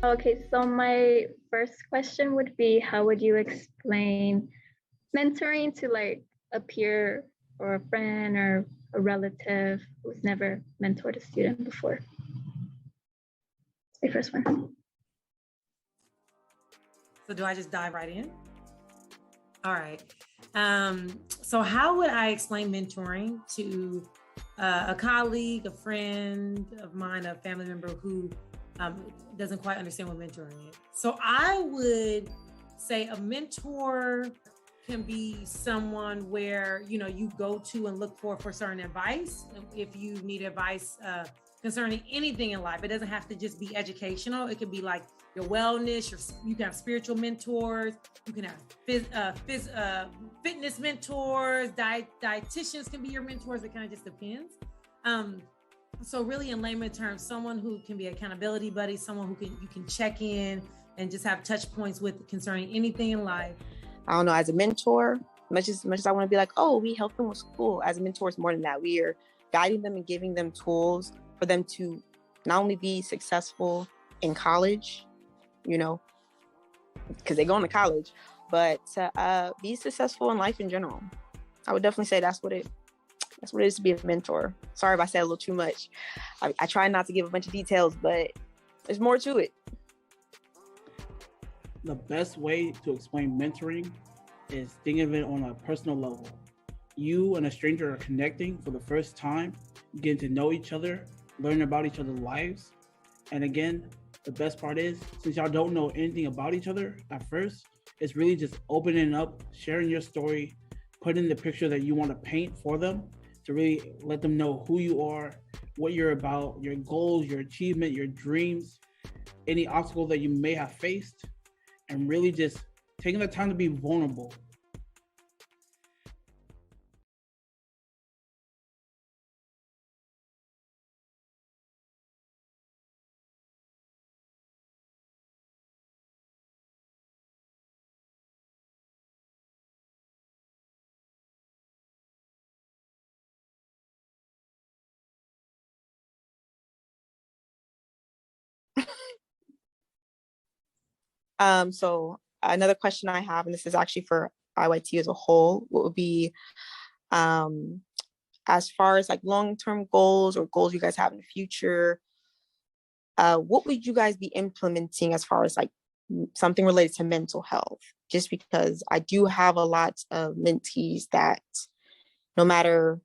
Okay, so my first question would be, how would you explain mentoring to like a peer or a friend or a relative who's never mentored a student before? My first one. So do I just dive right in? All right. So how would I explain mentoring to a colleague, a friend of mine, a family member who doesn't quite understand what mentoring is? So I would say a mentor can be someone where, you know, you go to and look for certain advice. If you need advice concerning anything in life, it doesn't have to just be educational. It could be like your wellness, you can have spiritual mentors, you can have fitness mentors, dietitians can be your mentors. It kind of just depends. So really in layman terms, someone who can be accountability buddy, someone who you can check in and just have touch points with concerning anything in life. I don't know, as a mentor, much as I want to be like, oh, we help them with school. As a mentor, it's more than that. We are guiding them and giving them tools for them to not only be successful in college, you know, because they're going to college, but to be successful in life in general. I would definitely say that's what it is to be a mentor. Sorry if I said a little too much. I try not to give a bunch of details, but there's more to it. The best way to explain mentoring is think of it on a personal level. You and a stranger are connecting for the first time, getting to know each other, learning about each other's lives. And again, the best part is, since y'all don't know anything about each other at first, it's really just opening up, sharing your story, putting the picture that you want to paint for them to really let them know who you are, what you're about, your goals, your achievement, your dreams, any obstacles that you may have faced, and really just taking the time to be vulnerable. So another question I have, and this is actually for IYT as a whole, what would be, as far as like long-term goals or goals you guys have in the future, what would you guys be implementing as far as like something related to mental health? Just because I do have a lot of mentees that no matter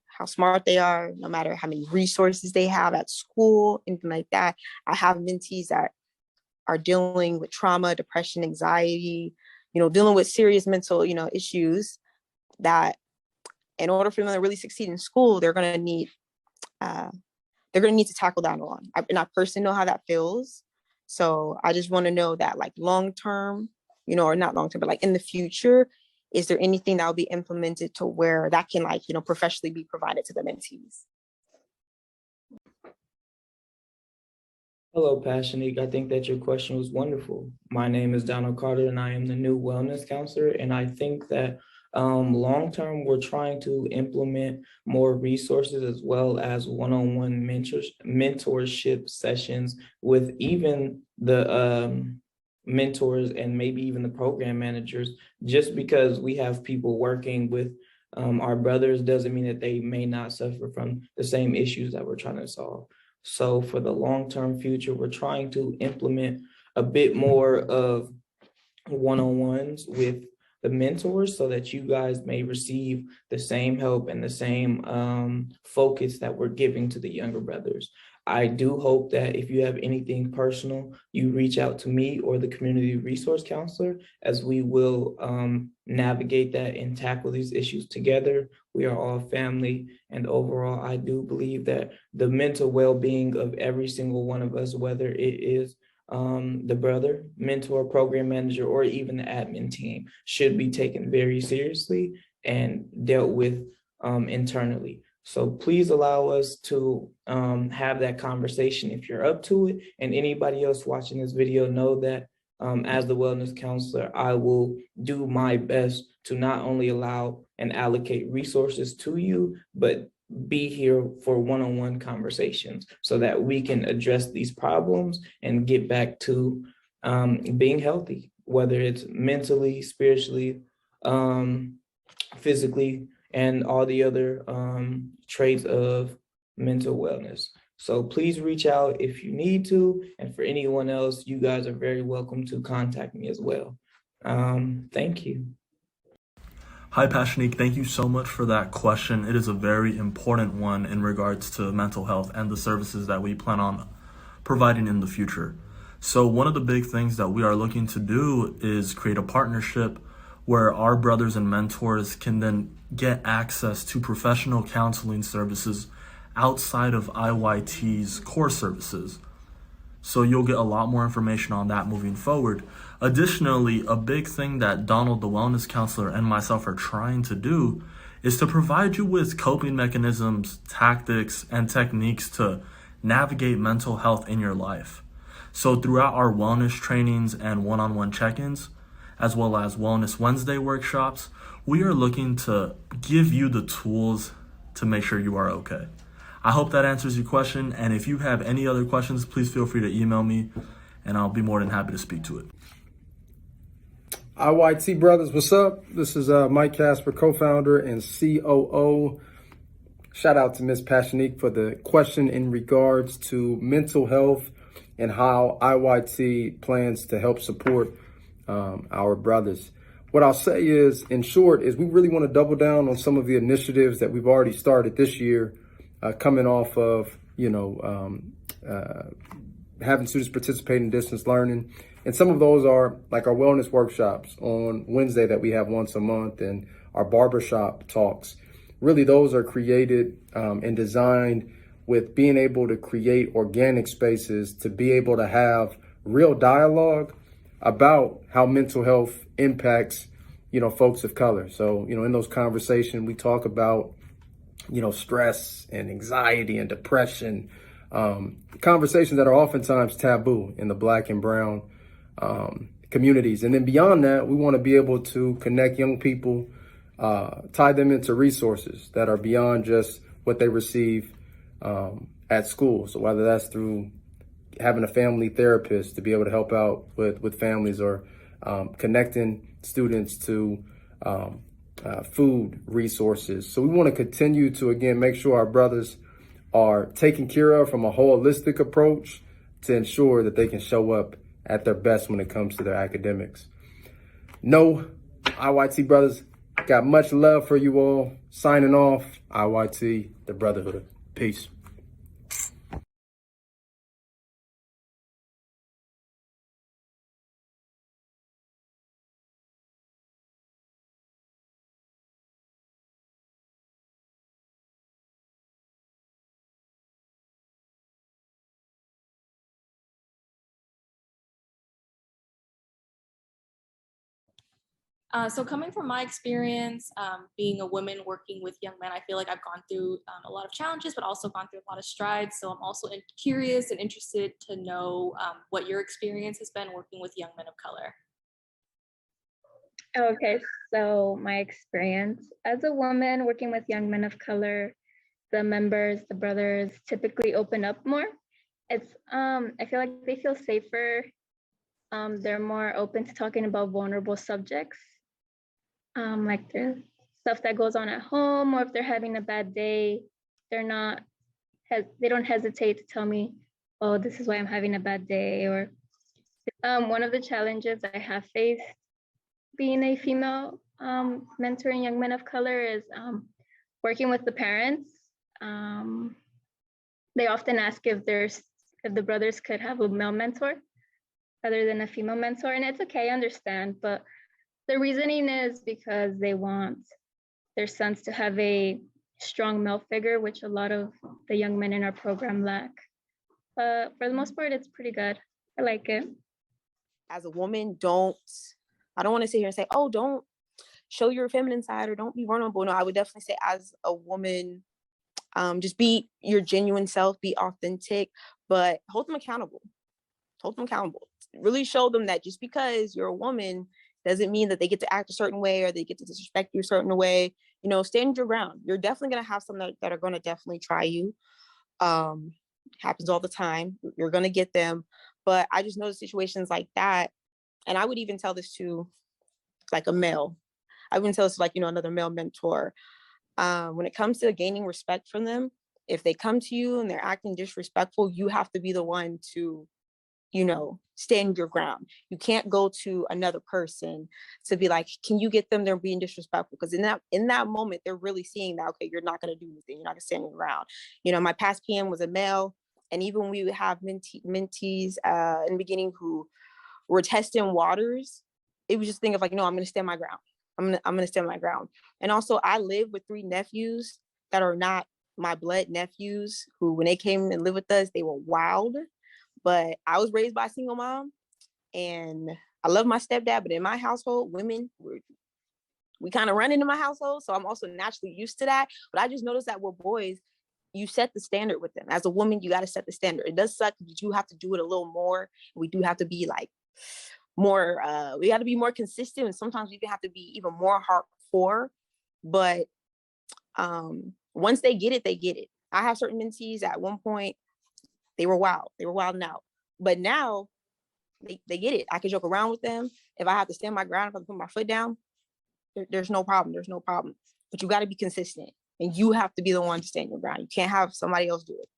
how smart they are, no matter how many resources they have at school, anything like that, I have mentees that are dealing with trauma, depression, anxiety, you know, dealing with serious mental, you know, issues that in order for them to really succeed in school, they're going to need to tackle that alone. And I personally know how that feels. So I just want to know that like long-term, you know, or not long-term, but like in the future, is there anything that will be implemented to where that can like, you know, professionally be provided to the mentees? Hello, Passionique. I think that your question was wonderful. My name is Donald Carter, and I am the new wellness counselor. And I think that long-term, we're trying to implement more resources as well as one-on-one mentorship sessions with even the mentors and maybe even the program managers. Just because we have people working with our brothers doesn't mean that they may not suffer from the same issues that we're trying to solve. So for the long-term future, we're trying to implement a bit more of one-on-ones with the mentors so that you guys may receive the same help and the same focus that we're giving to the younger brothers. I do hope that if you have anything personal, you reach out to me or the community resource counselor, as we will navigate that and tackle these issues together. We are all family, and overall, I do believe that the mental well-being of every single one of us, whether it is the brother, mentor, program manager, or even the admin team, should be taken very seriously and dealt with internally. So please allow us to have that conversation if you're up to it. And anybody else watching this video, know that as the wellness counselor, I will do my best to not only allow and allocate resources to you, but be here for one-on-one conversations so that we can address these problems and get back to being healthy, whether it's mentally, spiritually, physically, and all the other traits of mental wellness. So please reach out if you need to. And for anyone else, you guys are very welcome to contact me as well. Thank you. Hi, Passionique. Thank you so much for that question. It is a very important one in regards to mental health and the services that we plan on providing in the future. So one of the big things that we are looking to do is create a partnership where our brothers and mentors can then get access to professional counseling services outside of IYT's core services. So you'll get a lot more information on that moving forward. Additionally, a big thing that Donald, the wellness counselor, and myself are trying to do is to provide you with coping mechanisms, tactics, and techniques to navigate mental health in your life. So throughout our wellness trainings and one-on-one check-ins, as well as Wellness Wednesday workshops, we are looking to give you the tools to make sure you are okay. I hope that answers your question, and if you have any other questions, please feel free to email me, and I'll be more than happy to speak to it. IYT Brothers, what's up? This is Mike Casper, co-founder and COO. Shout out to Ms. Passionique for the question in regards to mental health and how IYT plans to help support our brothers. What I'll say is, in short, is we really want to double down on some of the initiatives that we've already started this year, coming off of, having students participate in distance learning. And some of those are like our wellness workshops on Wednesday that we have once a month, and our barbershop talks. Really, those are created and designed with being able to create organic spaces to be able to have real dialogue about how mental health impacts, folks of color. So, in those conversations, we talk about, stress and anxiety and depression, conversations that are oftentimes taboo in the Black and brown communities. And then beyond that, we want to be able to connect young people, tie them into resources that are beyond just what they receive at school. So whether that's through having a family therapist to be able to help out with families, or connecting students to food resources. So we want to continue to, again, make sure our brothers are taken care of from a holistic approach to ensure that they can show up at their best when it comes to their academics. No, IYT Brothers, got much love for you all. Signing off, IYT, the Brotherhood. Peace. So coming from my experience, being a woman working with young men, I feel like I've gone through a lot of challenges, but also gone through a lot of strides. So I'm also curious and interested to know what your experience has been working with young men of color. Okay, so my experience as a woman working with young men of color, the brothers typically open up more. It's I feel like they feel safer. They're more open to talking about vulnerable subjects. Like the stuff that goes on at home, or if they're having a bad day, they don't hesitate to tell me, oh, this is why I'm having a bad day. Or one of the challenges I have faced being a female mentoring young men of color is working with the parents. They often ask if the brothers could have a male mentor other than a female mentor, and it's okay, I understand, but the reasoning is because they want their sons to have a strong male figure, which a lot of the young men in our program lack. But for the most part, it's pretty good. I like it. As a woman, I don't want to sit here and say, oh, don't show your feminine side or don't be vulnerable. No, I would definitely say as a woman, just be your genuine self, be authentic, but hold them accountable. Really show them that just because you're a woman doesn't mean that they get to act a certain way or they get to disrespect you a certain way. stand your ground. You're definitely going to have some that are going to definitely try you. Happens all the time. You're going to get them. But I just know situations like that. And I would even tell this to like a male. I wouldn't tell this to like, another male mentor. When it comes to gaining respect from them, if they come to you and they're acting disrespectful, you have to be the one to, stand your ground. You can't go to another person to be like, can you get them? They're being disrespectful. Because in that moment, they're really seeing that, okay, you're not going to do anything. You're not going to stand your ground. My past PM was a male. And even when we would have mentees in the beginning who were testing waters, it was just think of like, no, I'm going to stand my ground. I'm going to stand my ground. And also I live with 3 nephews that are not my blood nephews who, when they came and lived with us, they were wild. But I was raised by a single mom and I love my stepdad, but in my household, women, we kind of run into my household. So I'm also naturally used to that. But I just noticed that with boys, you set the standard with them. As a woman, you got to set the standard. It does suck, but you have to do it a little more. We do have to be like more, we got to be more consistent. And sometimes we have to be even more hardcore. But once they get it, they get it. I have certain mentees at one point, they were wild. They were wilding out. But now they get it. I can joke around with them. If I have to stand my ground, if I have to put my foot down, there's no problem. There's no problem. But you got to be consistent. And you have to be the one to stand your ground. You can't have somebody else do it.